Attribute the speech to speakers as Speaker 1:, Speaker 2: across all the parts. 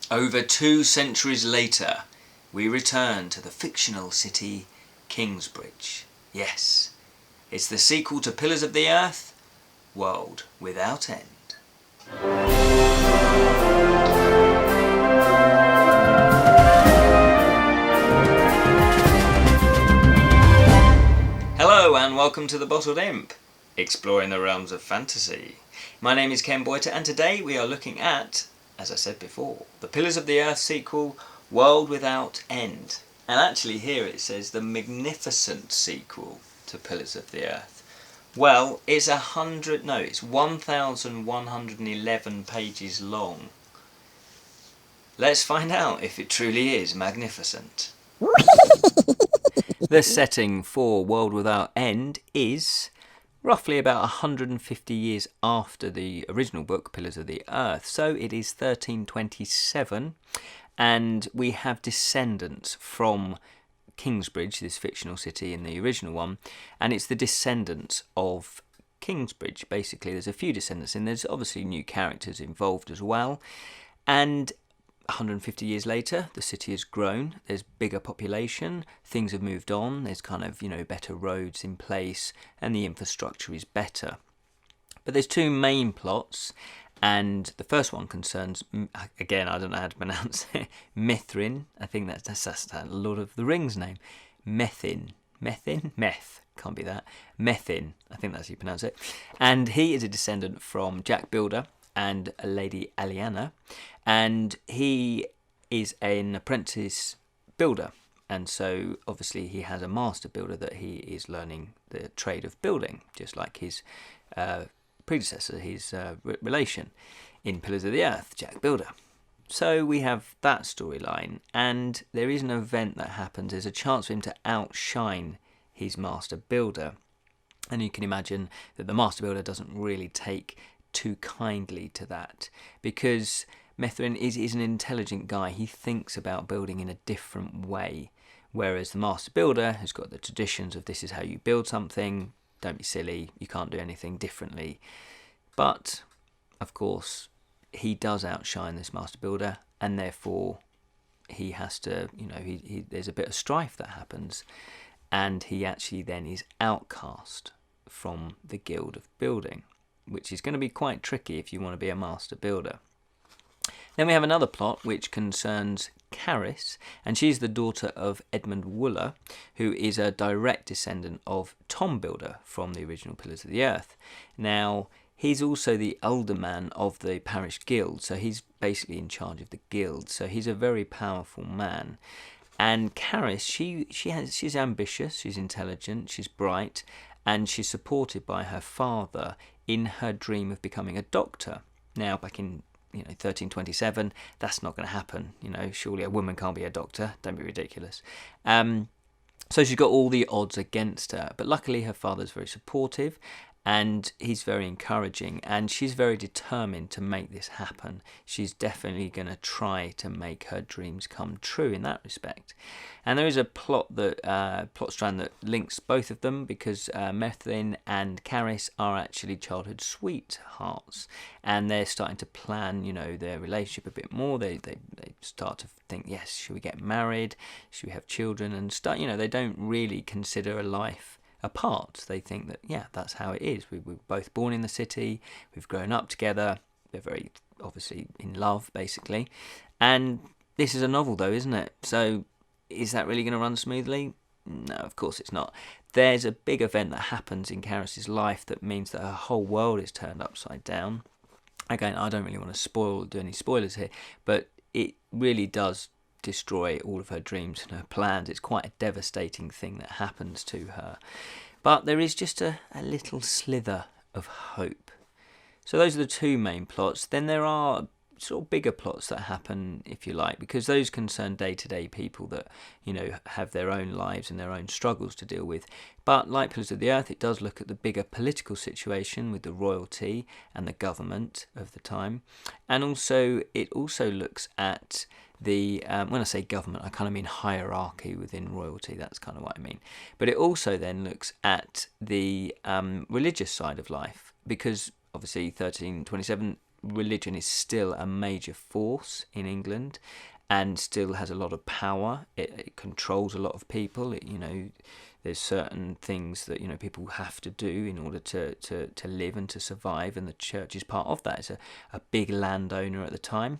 Speaker 1: Over 2 centuries later, we return to the fictional city Kingsbridge. Yes, it's the sequel to Pillars of the Earth, World Without End. Hello and welcome to the Bottled Imp, exploring the realms of fantasy. My name is Ken Follett and today we are looking at, as I said before, the Pillars of the Earth sequel, World Without End. And actually here it says the magnificent sequel to Pillars of the Earth. Well, it's 1,111 pages long. Let's find out if it truly is magnificent. The setting for World Without End is roughly about 150 years after the original book, Pillars of the Earth. So it is 1327, and we have descendants from Kingsbridge, this fictional city in the original one, and it's the descendants of Kingsbridge. Basically, there's a few descendants, and there's obviously new characters involved as well. And 150 years later, the city has grown, there's bigger population, things have moved on, there's kind of, better roads in place, and the infrastructure is better. But there's 2 main plots, and the first one concerns, again, I don't know how to pronounce it, Mithrin. I think that's that Lord of the Rings name. Methin, Meth, can't be that. Methin, I think that's how you pronounce it. And he is a descendant from Jack Builder and a lady Aliana, and he is an apprentice builder, and so obviously he has a master builder that he is learning the trade of building, just like his predecessor, his relation in Pillars of the Earth, Jack Builder. So we have that storyline, and there is an event that happens. There's a chance for him to outshine his master builder, and you can imagine that the master builder doesn't really take too kindly to that, because Mithrin is an intelligent guy. He thinks about building in a different way, whereas the master builder has got the traditions of this is how you build something, don't be silly, you can't do anything differently. But of course he does outshine this master builder, and therefore he has to, there's a bit of strife that happens, and he actually then is outcast from the Guild of Building, which is going to be quite tricky if you want to be a master builder. Then we have another plot which concerns Caris, and she's the daughter of Edmund Wooler, who is a direct descendant of Tom Builder from the original Pillars of the Earth. Now, he's also the alderman of the parish guild, so he's basically in charge of the guild, so he's a very powerful man. And Caris, she's ambitious, she's intelligent, she's bright, and she's supported by her father in her dream of becoming a doctor. Now, back in 1327, that's not going to happen. Surely a woman can't be a doctor. Don't be ridiculous. So she's got all the odds against her. But luckily her father's very supportive, and he's very encouraging, and she's very determined to make this happen. She's definitely going to try to make her dreams come true in that respect. And there is a plot strand that links both of them, because Methrin and Caris are actually childhood sweethearts, and they're starting to plan, their relationship a bit more. They start to think, yes, should we get married? Should we have children? And start, they don't really consider a life apart. They think that, yeah, that's how it is. We were both born in the city, we've grown up together, they're very obviously in love, basically. And this is a novel though, isn't it? So is that really going to run smoothly? No, of course it's not. There's a big event that happens in Caris's life that means that her whole world is turned upside down. Again, I don't really want to do any spoilers here, but it really does destroy all of her dreams and her plans. It's quite a devastating thing that happens to her. But there is just a little slither of hope. So those are the 2 main plots. Then there are sort of bigger plots that happen, if you like, because those concern day-to-day people that, have their own lives and their own struggles to deal with. But like Pillars of the Earth, it does look at the bigger political situation with the royalty and the government of the time. And also, it also looks at the, when I say government, I kind of mean hierarchy within royalty. That's kind of what I mean. But it also then looks at the religious side of life, because obviously 1327 religion is still a major force in England and still has a lot of power. It controls a lot of people. There's certain things that people have to do in order to live and to survive, and the church is part of that. It's a big landowner at the time.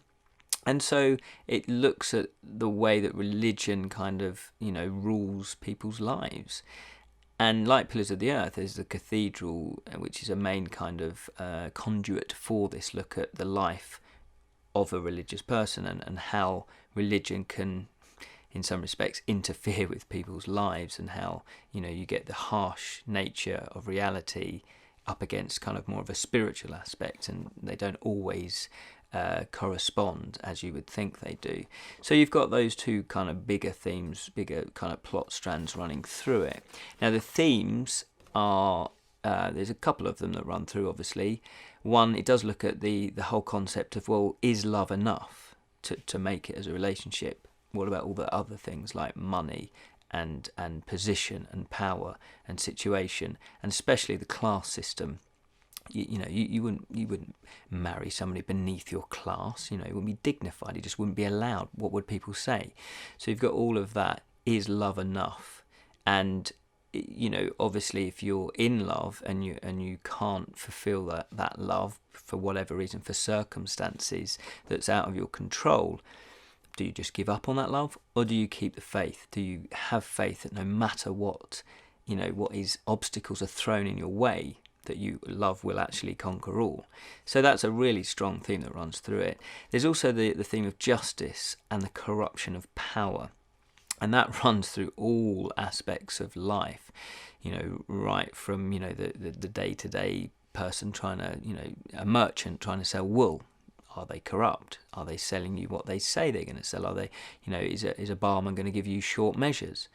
Speaker 1: And so it looks at the way that religion kind of rules people's lives. And like Pillars of the Earth, there's the cathedral, which is a main kind of conduit for this look at the life of a religious person and how religion can, in some respects, interfere with people's lives, and how you get the harsh nature of reality up against kind of more of a spiritual aspect, and they don't always correspond as you would think they do. So you've got those two kind of bigger themes, bigger kind of plot strands running through it. Now the themes are there's a couple of them that run through, obviously. One, it does look at the whole concept of, well, is love enough to make it as a relationship? What about all the other things like money and position and power and situation, and especially the class system? You wouldn't marry somebody beneath your class. It wouldn't be dignified. It just wouldn't be allowed. What would people say? So you've got all of that. Is love enough? And obviously, if you're in love and you can't fulfill that love for whatever reason, for circumstances that's out of your control, do you just give up on that love, or do you keep the faith? Do you have faith that no matter what obstacles are thrown in your way, that love will actually conquer all? So that's a really strong theme that runs through it. There's also the theme of justice and the corruption of power, and that runs through all aspects of life, right from the day-to-day person trying to, a merchant trying to sell wool. Are they corrupt? Are they selling you what they say they're going to sell? Are they, is a barman going to give you short measures?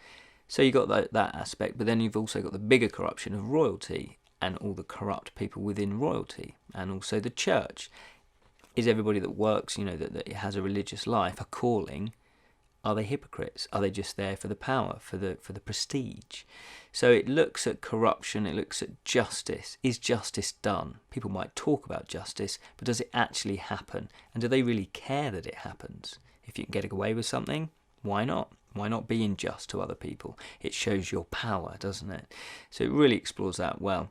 Speaker 1: So you've got that aspect, but then you've also got the bigger corruption of royalty and all the corrupt people within royalty, and also the church. Is everybody that works, that has a religious life, a calling, are they hypocrites? Are they just there for the power, for the prestige? So it looks at corruption, it looks at justice. Is justice done? People might talk about justice, but does it actually happen? And do they really care that it happens? If you can get away with something, why not? Why not be unjust to other people? It shows your power, doesn't it? So it really explores that well.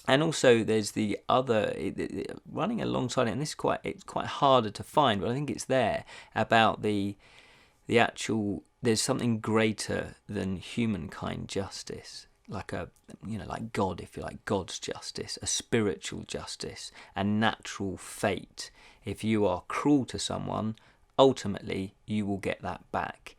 Speaker 1: And also there's the other, running alongside it, and it's quite harder to find, but I think it's there, about the actual, there's something greater than humankind justice, like God, if you like, God's justice, a spiritual justice, a natural fate. If you are cruel to someone, ultimately you will get that back,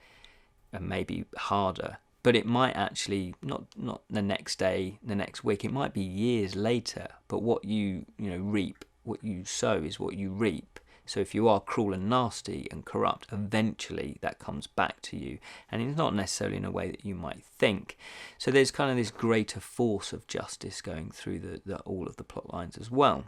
Speaker 1: and maybe harder. But it might actually not the next day, the next week. It might be years later. But what you reap, what you sow is what you reap. So if you are cruel and nasty and corrupt, eventually that comes back to you, and it's not necessarily in a way that you might think. So there's kind of this greater force of justice going through all of the plot lines as well.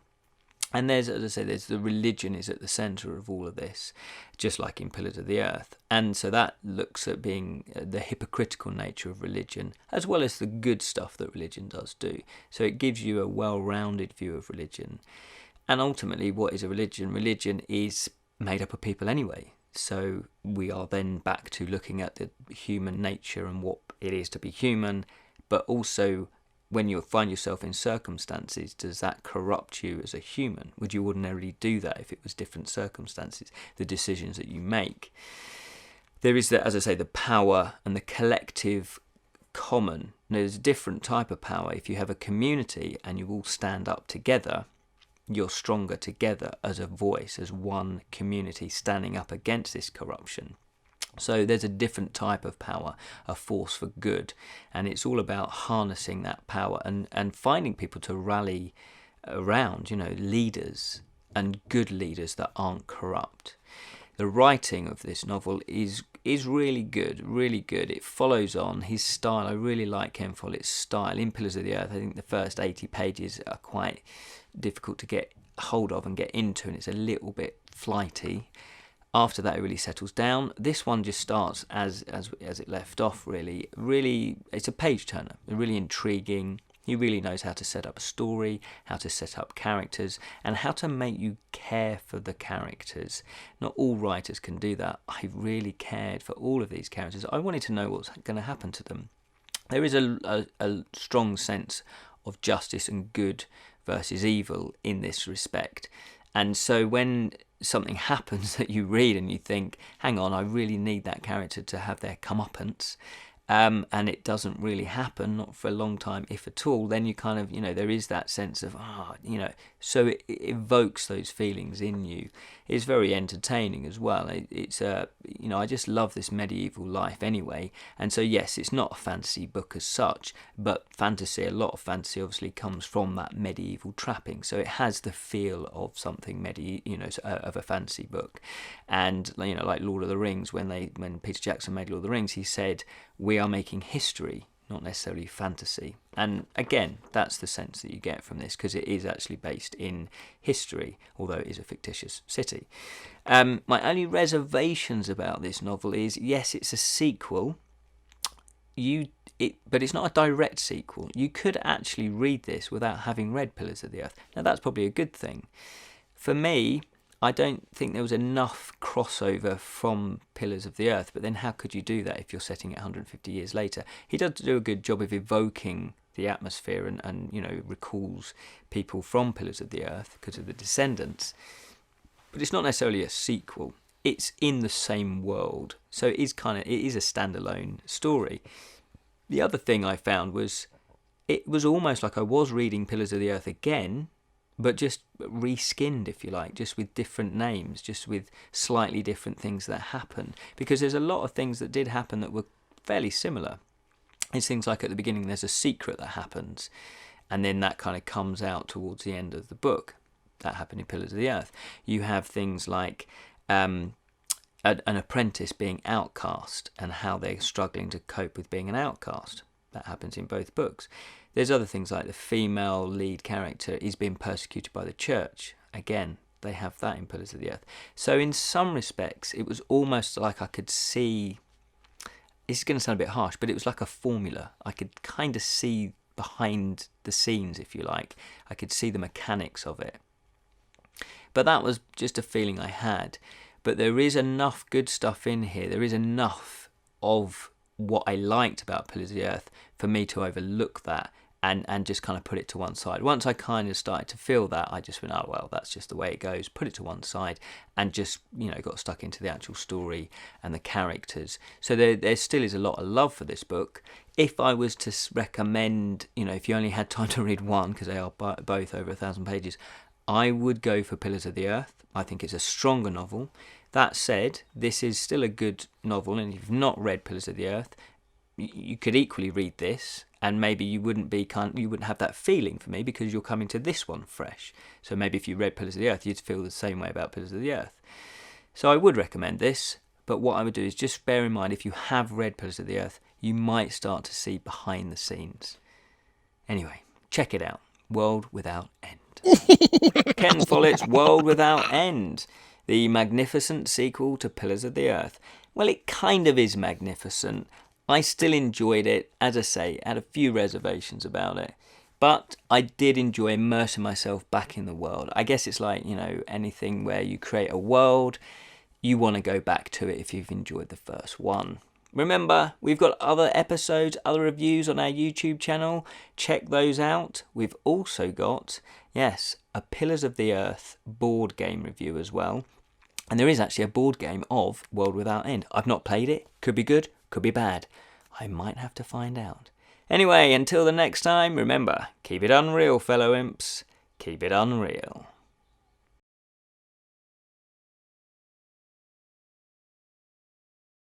Speaker 1: And there's, as I say, there's the religion is at the centre of all of this, just like in Pillars of the Earth. And so that looks at being the hypocritical nature of religion, as well as the good stuff that religion does do. So it gives you a well-rounded view of religion. And ultimately, what is a religion? Religion is made up of people anyway. So we are then back to looking at the human nature and what it is to be human, but also when you find yourself in circumstances, does that corrupt you as a human? Would you ordinarily do that if it was different circumstances, the decisions that you make? There is, as I say, the power and the collective common. There's a different type of power. If you have a community and you all stand up together, you're stronger together as a voice, as one community standing up against this corruption. So there's a different type of power, a force for good, and it's all about harnessing that power and finding people to rally around, leaders and good leaders that aren't corrupt. The writing of this novel is really good, really good. It follows on his style. I really like Ken Follett's style. In Pillars of the Earth, I think the first 80 pages are quite difficult to get hold of and get into, and it's a little bit flighty. After that, it really settles down. This one just starts as it left off, really. Really, it's a page turner, really intriguing. He really knows how to set up a story, how to set up characters, and how to make you care for the characters. Not all writers can do that. I really cared for all of these characters. I wanted to know what's going to happen to them. There is a strong sense of justice and good versus evil in this respect. And so when something happens that you read and you think, hang on, I really need that character to have their comeuppance, and it doesn't really happen, not for a long time, if at all, then you kind of, there is that sense of, so it evokes those feelings in you. It's very entertaining as well. It's I just love this medieval life anyway, and so yes, it's not a fantasy book as such, but a lot of fantasy obviously comes from that medieval trapping, so it has the feel of something of a fantasy book. And like Lord of the Rings, when Peter Jackson made Lord of the Rings, he said, we are making history, not necessarily fantasy. And again, that's the sense that you get from this, because it is actually based in history, although it is a fictitious city. My only reservations about this novel is, yes, it's a sequel, but it's not a direct sequel. You could actually read this without having read Pillars of the Earth. Now, that's probably a good thing. For me, I don't think there was enough crossover from Pillars of the Earth, but then how could you do that if you're setting it 150 years later? He does do a good job of evoking the atmosphere and recalls people from Pillars of the Earth because of the descendants, but it's not necessarily a sequel. It's in the same world, so it is a standalone story. The other thing I found was it was almost like I was reading Pillars of the Earth again, but just reskinned, if you like, just with different names, just with slightly different things that happened. Because there's a lot of things that did happen that were fairly similar. It's things like at the beginning there's a secret that happens, and then that kind of comes out towards the end of the book. That happened in Pillars of the Earth. You have things like an apprentice being outcast and how they're struggling to cope with being an outcast. That happens in both books. There's other things like the female lead character is being persecuted by the church. Again, they have that in Pillars of the Earth. So in some respects, it was almost like I could see, it's going to sound a bit harsh, but it was like a formula. I could kind of see behind the scenes, if you like. I could see the mechanics of it. But that was just a feeling I had. But there is enough good stuff in here. There is enough of what I liked about Pillars of the Earth for me to overlook that and just kind of put it to one side. Once I kind of started to feel that, I just went, oh well, that's just the way it goes, put it to one side, and just got stuck into the actual story and the characters. So there still is a lot of love for this book. If I was to recommend, if you only had time to read one, because they are both over 1,000 pages, I would go for Pillars of the Earth. I think it's a stronger novel. That said, this is still a good novel, and if you've not read Pillars of the Earth, you could equally read this, and maybe you wouldn't have that feeling for me because you're coming to this one fresh. So maybe if you read Pillars of the Earth, you'd feel the same way about Pillars of the Earth. So I would recommend this, but what I would do is just bear in mind, if you have read Pillars of the Earth, you might start to see behind the scenes. Anyway, check it out. World Without End. Ken Follett's World Without End. The magnificent sequel to Pillars of the Earth. Well, it kind of is magnificent. I still enjoyed it, as I say, had a few reservations about it. But I did enjoy immersing myself back in the world. I guess it's like, anything where you create a world, you want to go back to it if you've enjoyed the first one. Remember, we've got other episodes, other reviews on our YouTube channel. Check those out. We've also got, a Pillars of the Earth board game review as well. And there is actually a board game of World Without End. I've not played it. Could be good, could be bad. I might have to find out. Anyway, until the next time, remember, keep it unreal, fellow imps. Keep it unreal.